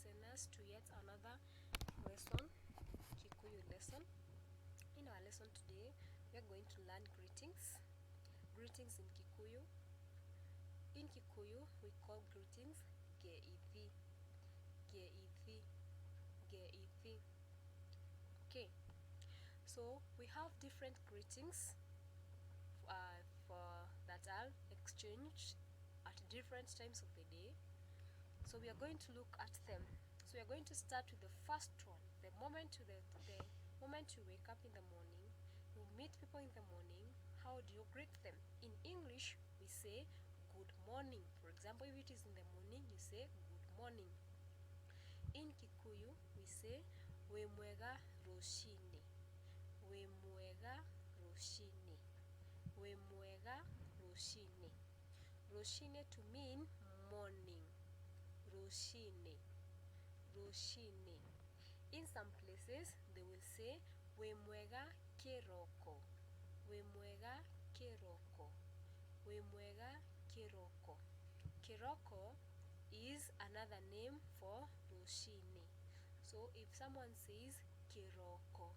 listeners to yet another lesson, Kikuyu lesson. In our lesson today, we are going to learn greetings. Greetings in Kikuyu. In Kikuyu, we call greetings Geithi. Geithi. Geithi. Okay, so we have different greetings for that are exchanged at different times of the day. So we are going to look at them. So we are going to start with the first one. The moment you wake up in the morning, you meet people in the morning. How do you greet them? In English, we say good morning. For example, if it is in the morning, you say good morning. In Kikuyu, we say wemwega roshine. Wemwega roshine. Wemwega roshine. Roshine to mean morning. Roshine. Roshine. In some places, they will say wemwega kiroko. Wemwega kiroko. Wemwega kiroko. Kiroko is another name for roshine. So if someone says kiroko,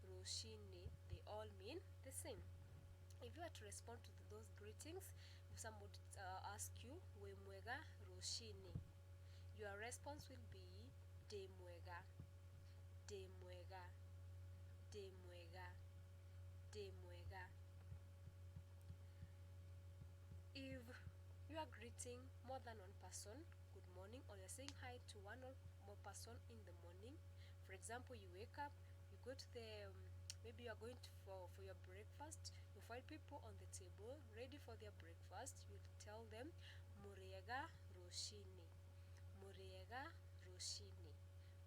roshine, they all mean the same. If you are to respond to those greetings, if somebody asks you wemwega roshine, your response will be demwega, demwega, demwega, demwega. If you are greeting more than one person good morning, or you're saying hi to one or more person in the morning, for example, you wake up, you go to the maybe you are going for your breakfast, you find people on the table ready for their breakfast, you tell them murega roshine, murega roshine,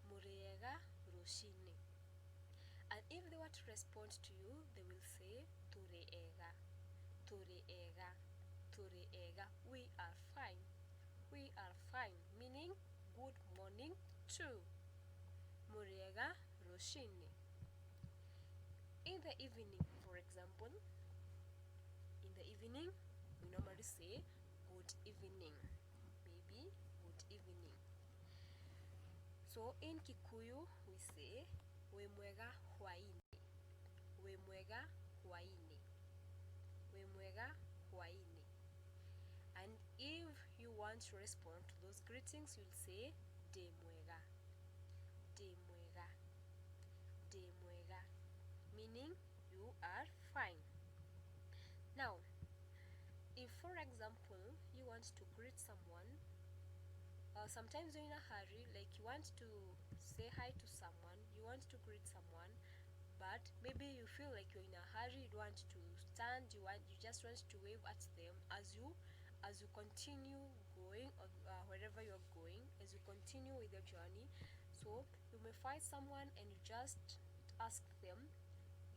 murega roshine. And if they were to respond to you, they will say tureega, tureega, tureega. We are fine. We are fine, meaning good morning too. Murega roshine. In the evening, for example, in the evening, we normally say good evening. Maybe good evening. So in Kikuyu, we say wemwega hwaine. Wemwega hwaine. Wemwega hwaine. And if you want to respond to those greetings, you'll say demwega. Demwega. Demwega. Meaning you are fine. Now, if for example you want to greet someone, sometimes you're in a hurry, like you want to say hi to someone, you want to greet someone, but maybe you feel like you're in a hurry, you don't want to stand, you just want to wave at them as you continue going wherever you're going, as you continue with your journey. So you may find someone and you just ask them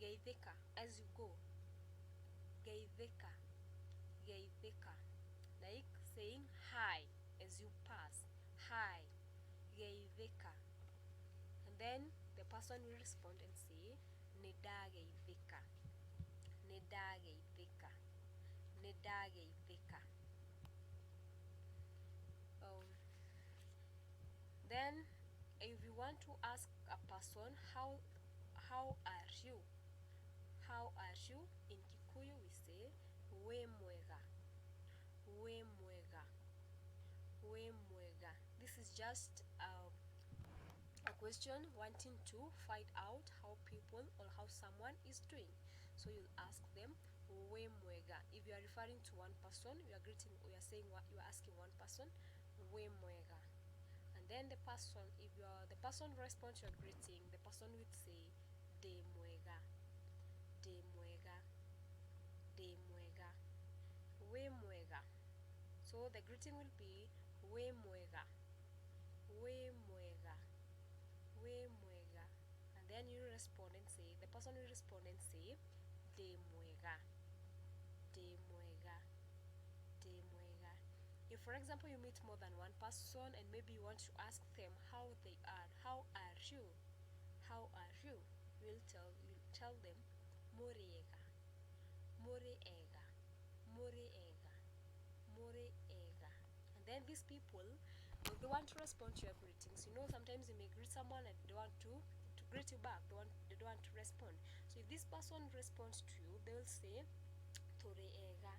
geitheka as you go. Geitheka. Geitheka. Like saying hi as you pass. Hi. Geitheka. And then the person will respond and say nedageitheka. Nedageitheka. Nedageitheka. Then if you want to ask a person how are you? How are you? In Kikuyu we say wemwega. Wemwega. Wemwega. This is just a question wanting to find out how people or how someone is doing. So you'll ask them wemwega. If you are referring to one person, you are saying what you are asking one person, wemwega. And then the person, if you are the person responds to your greeting, the person would say demwega. Demwega. Demwega. Wemwega. So the greeting will be wemwega. Wemwega. Wemwega. And then you respond and say, the person will respond and say demwega. Demwega. Demwega. If for example you meet more than one person and maybe you want to ask them how they are, how are you? How are you? You'll tell them muriega. Muriega. Muriega. Muriega. And then these people, they want to respond to your greetings. You know, sometimes you may greet someone and they want to greet you back. They don't want to respond. So if this person responds to you, they will say Tori ega.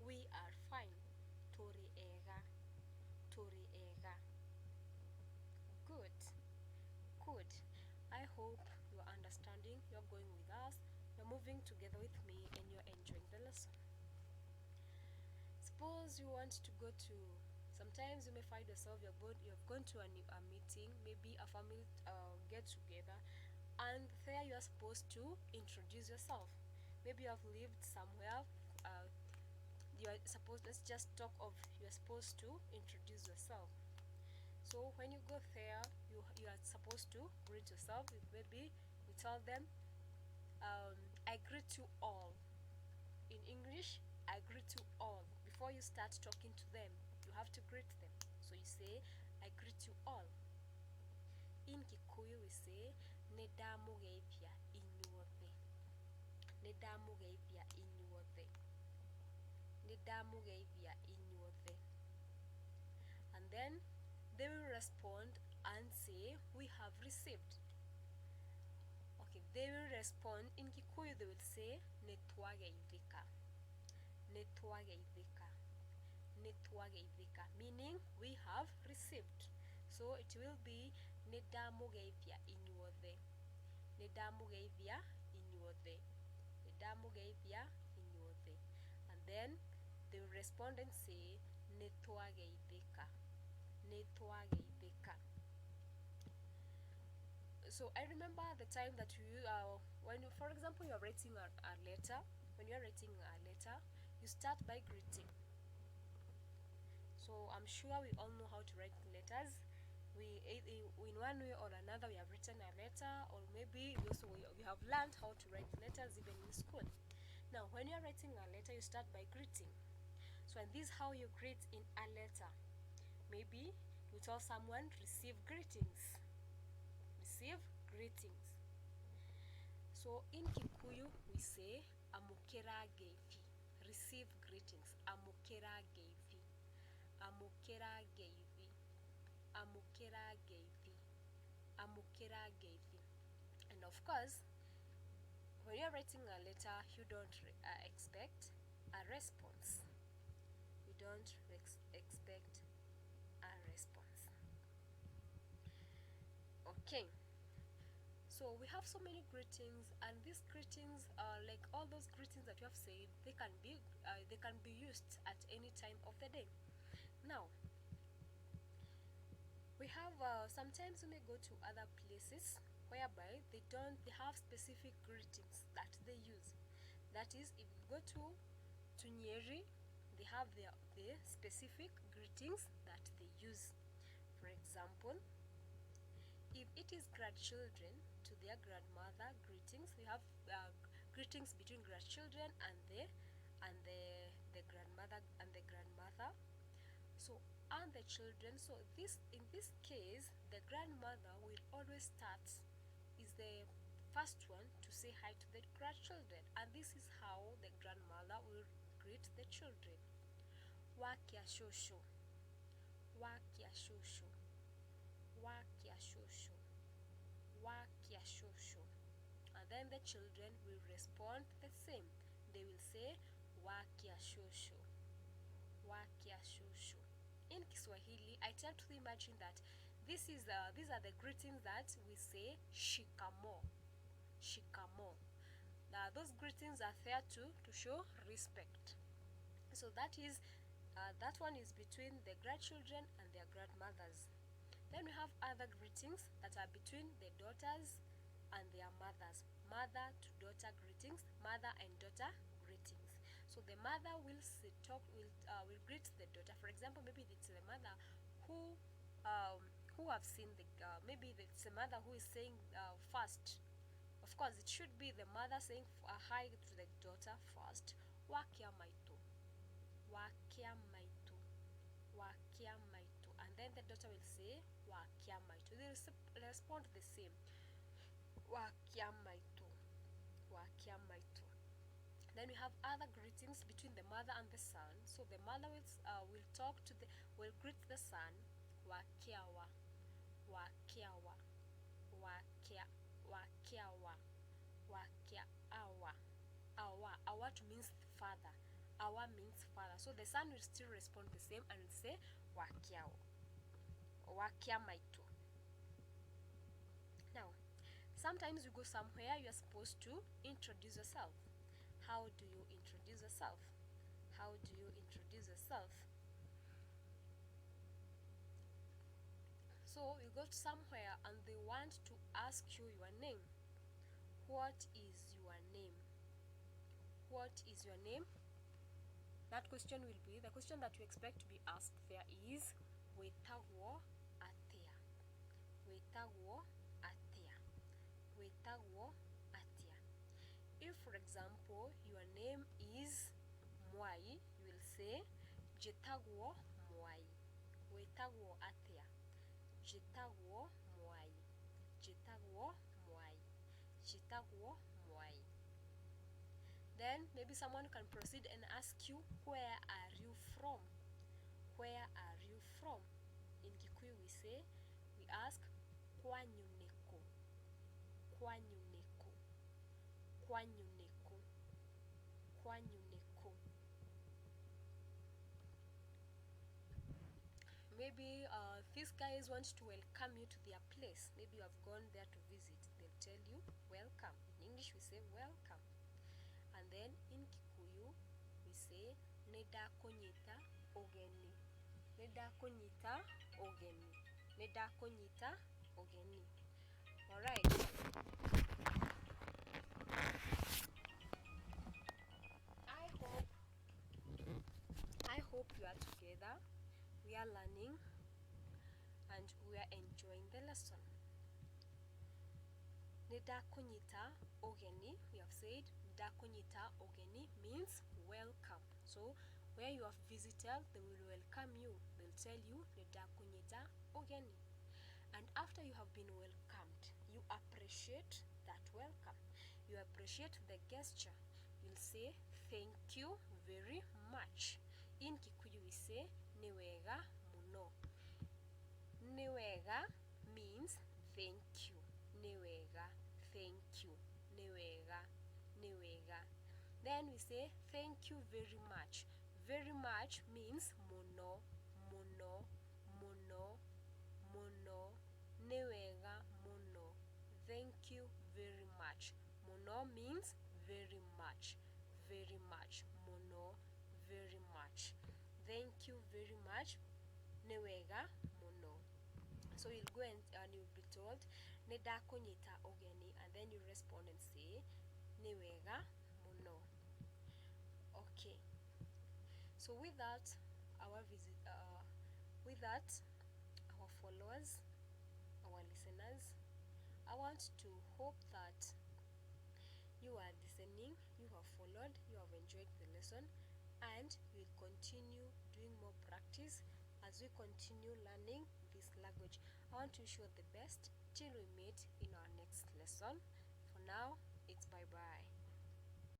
We are fine. Tori ega. Tori ega. Good. Good. I hope you're understanding, you're going with us, you're moving together with me, and you're enjoying the lesson. Suppose you want to go to, sometimes you may find yourself you've gone to a meeting, maybe a family get together, and there you are supposed to introduce yourself. Maybe you have lived somewhere, you are supposed, let's just talk of, you are supposed to introduce yourself. So when you go there, you are supposed to greet yourself. Maybe you tell them, I greet you all. In English, I greet you all. Before you start talking to them, you have to greet them. So you say, I greet you all. In Kikuyu, we say, Nedamugeithia inyuothe. Nedamugeithia inyuothe. Nedamugeithia inyuothe. And then they will respond and say, we have received. Okay, they will respond in Kikuyu, they will say, Netwageithika. Netwageithika. Netwageithika, meaning we have received. So it will be Nedamugeithia inyuothe. Nedamugeithia inyuothe. Nedamugeithia inyuothe. And then they will respond and say, Netwageithika. Netwageithika. So I remember the time that when you, for example, you are writing a letter. When you are writing a letter, you start by greeting. So I'm sure we all know how to write letters. We in one way or another we have written a letter, or maybe we have learned how to write letters even in school. Now when you are writing a letter, you start by greeting. So and this is how you greet in a letter. Maybe you tell someone, receive greetings. Receive greetings. So in Kikuyu we say amukera geithi. Receive greetings. Amukera geithi. Amukera geithi. Amukera geithi. Amukera geithi. And of course, when you're writing a letter, you don't expect a response. You don't expect a response. Okay. So we have so many greetings, and these greetings are like all those greetings that you have said. They can be used at any time of the day. Now we have sometimes we may go to other places whereby they have specific greetings that they use. That is, if you go to Nyeri, they have their specific greetings that they use. For example, if it is grandchildren, to their grandmother, greetings. We have greetings between grandchildren and the grandmother and the grandmother. So and the children. So in this case, the grandmother will always start, is the first one to say hi to the grandchildren, and this is how the grandmother will greet the children. Wakia shosho. Wakia shosho. Wakia shosho. Wakia shosho. And then the children will respond the same. They will say wakia shosho. Wakia shosho. In Kiswahili, I tend to imagine that these are the greetings that we say shikamo. Shikamo. Now those greetings are there to show respect. So that one is between the grandchildren and their grandmothers. Then we have other greetings that are between the daughters and their mothers. Mother to daughter greetings, mother and daughter greetings. So the mother will greet the daughter. For example, maybe it's the mother who have seen maybe it's the mother who is saying first. Of course, it should be the mother saying hi to the daughter first. Wakia maito. Wakia maito. Wakia maito. And then the daughter will say wakia maito. They will respond the same. Wakia maito. Wakia maito. Then we have other greetings between the mother and the son. So the mother will greet the son wakiawa, wakiawa, wakiawa, wakiawa. Awa to means father. Awa means father. So the son will still respond the same and say wakiawa. Wakiamaito. Now, sometimes you go somewhere, you are supposed to introduce yourself. How do you introduce yourself? How do you introduce yourself? So you go to somewhere and they want to ask you your name. What is your name? What is your name? That question will be, the question that you expect to be asked there is wetagwo atia. Wetagwo atia. Wetagwo atia. If, for example, your name is Mwai, you will say Jetagwo Mwai. Wetagwo atia. Jetagwo Mwai. Jetagwo Mwai. Jetagwo Mwai. Then maybe someone can proceed and ask you, where are you from? Where are you from? In Kikuyu we ask kwanyu neko. Kwanyu neko. Kwanyu neko. Kwanyu neko. Maybe these guys want to welcome you to their place. Maybe you have gone there to visit. They'll tell you welcome. In English we say welcome. And then in Kikuyu we say neda konyita ogeni. Neda konyita ogeni. Neda konyita ogeni. Alright. I hope you are together. We are learning and we are enjoying the lesson. Neda konyita ogeni, we have said neda konyita ogeni means welcome. So where you have visited, they will welcome you. They'll tell you neda konyita ogeni. And after you have been welcomed, you appreciate that welcome. You appreciate the gesture. You'll say thank you very much. In Kikuyu we say niwega muno. Niwega means thank you. Niwega, thank you. Niwega, niwega. Then we say thank you very much. Very much means muno, muno, muno, muno. Niwega muno. Thank you very much. Muno means very much. Very much. Muno, very much. Thank you very much. Niwega muno. So you'll go and you'll be told neda konyita ogeni, and then you respond and say niwega muno. Okay. So with that, our followers, our listeners, I want to hope that you are listening, you have followed, you have enjoyed the lesson, and we'll continue doing more practice as we continue learning this language. I want to wish you the best till we meet in our next lesson. For now, it's bye-bye.